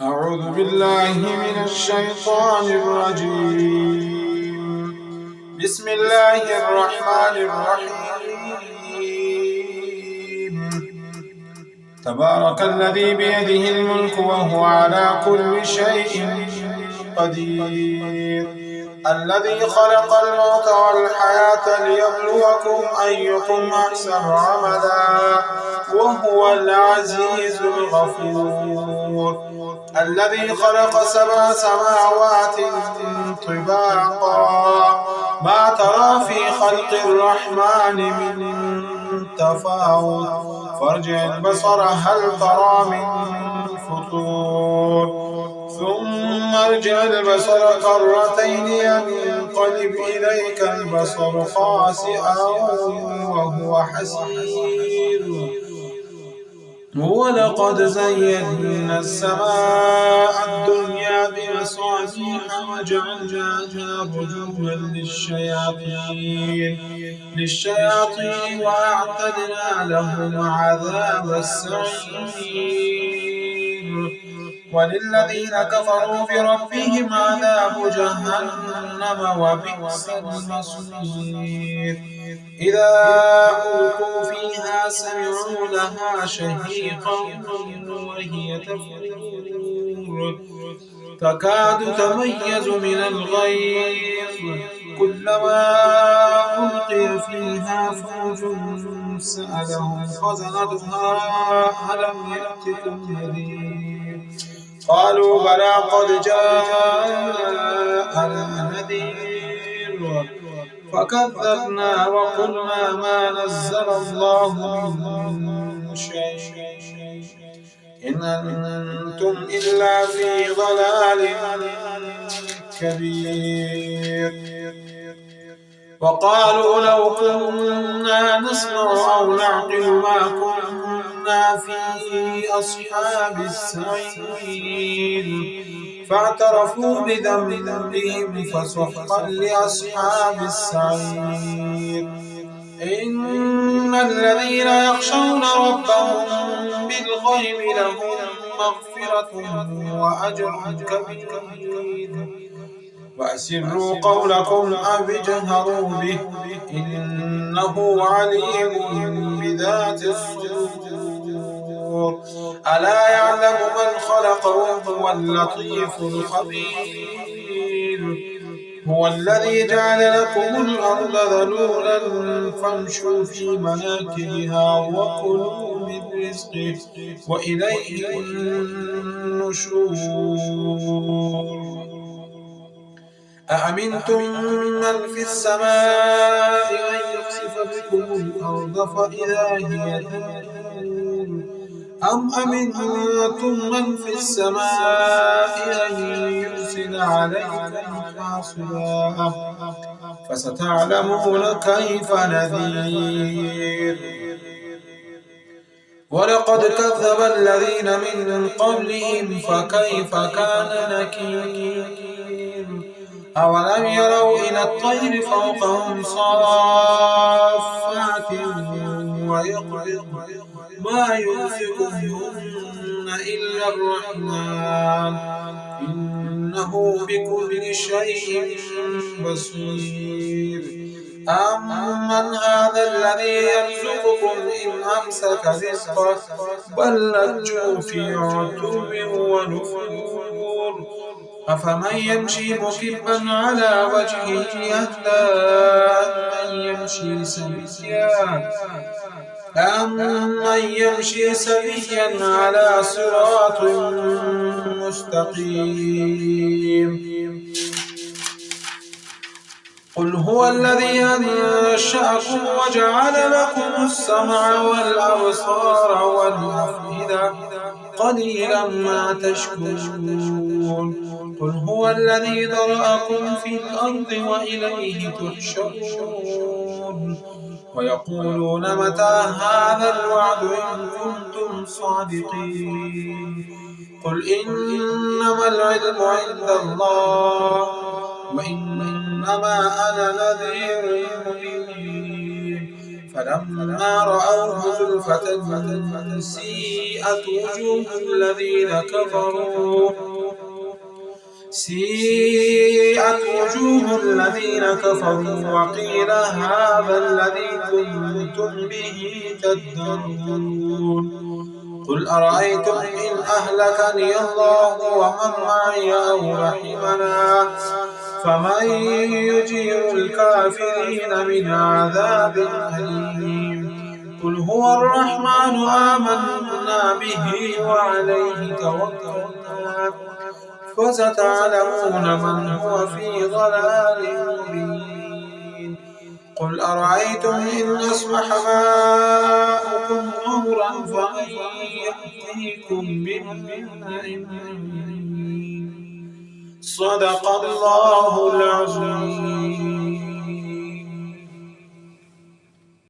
أعوذ بالله من الشيطان الرجيم. بسم الله الرحمن الرحيم. تبارك الذي بيده الملك وهو على كل شيء قدير. الذي خلق الموت والحياة ليبلوكم أيكم أحسن عملا وهو العزيز الغفور. الذي خلق 7 سماوات طباقا ما ترى في خلق الرحمن من تفاوت فارجع البصر هل ترى من فطور ثم ارجع البصر كرتين ينقلب إليك البصر خاسئا وهو حسير. ولقد زينا السماء الدنيا بمصابيح وجعلناها رجوما للشياطين وأعتدنا لهم عذاب السعير. وللذين كفروا بربهم عذاب جهنم وبئس المصير. إذا ألقوا فيها سمعوا لها شهيقا وهي تفور تكاد تميز من الغيظ كلما ألقي فيها فوج سألهم خزنتها ألم يأتكم نذير قالوا بلى قد جاءنا نذير فكذبنا وقلنا ما نزل الله من شيء إن أنتم إلا في ضلال كبير. وقالوا لو كنا نسمع أو نعقل ما كنا في أصحاب السعير فاعترفوا بذنبهم فسحقا لأصحاب السعير. إن الذين يخشون ربهم بالغيب لهم مغفرة وأجر كبير. وأسروا قولكم أو اجهروا به إنه عليم بذات الصدور. ألا يعلم من خلق وهو اللطيف الخبير. هو الذي جعل لكم الأرض ذلولا فامشوا في مناكبها وكلوا من رزقه وإليه النشور. أأمنتم من في السماء أن يخسف بكم الأرض فإذا هي تمور أم أمنتم من في السماء أن يرسل عليكم حاصبا فستعلمون كيف نذير. ولقد كذب الذين من قبلهم فكيف كان نكير. أولم يروا إلى الطير فوقهم صافات ويقبض ما يمسكهن إلا الرحمن إنه بكل شيء بصير. أمن هذا الذي يرزقكم إن أمسك رزقه بل لجوا في عتو ونفور. أفمن يمشي مكبا على وجهه أهدى أمن يمشي سويا على صراط مستقيم. قل هو الذي أنشأكم وجعل لكم السمع والأبصار والأفئدة قليلا ما تشكرون. قل هو الذي ذرأكم في الأرض وإليه تحشرون. ويقولون متى هذا الوعد إن كنتم صادقين. قل إنما العلم عند الله وإنما أنا نذير مبين فلما رأوه زلفة سيئت وجوه الذين كفروا وقيل هذا الذي كنتم به تدعون قل أرأيتم إن أهلكني الله ومن معي أو رحمنا فمن يجير الكافرين من عذاب أليم قل هو الرحمن آمنا به وعليه توكلنا فستعلمون من هو في ضلال مبين قل أرأيتم إن أصبح ماؤكم غورا فمن يأتيكم بماء معين صدق الله العظيم.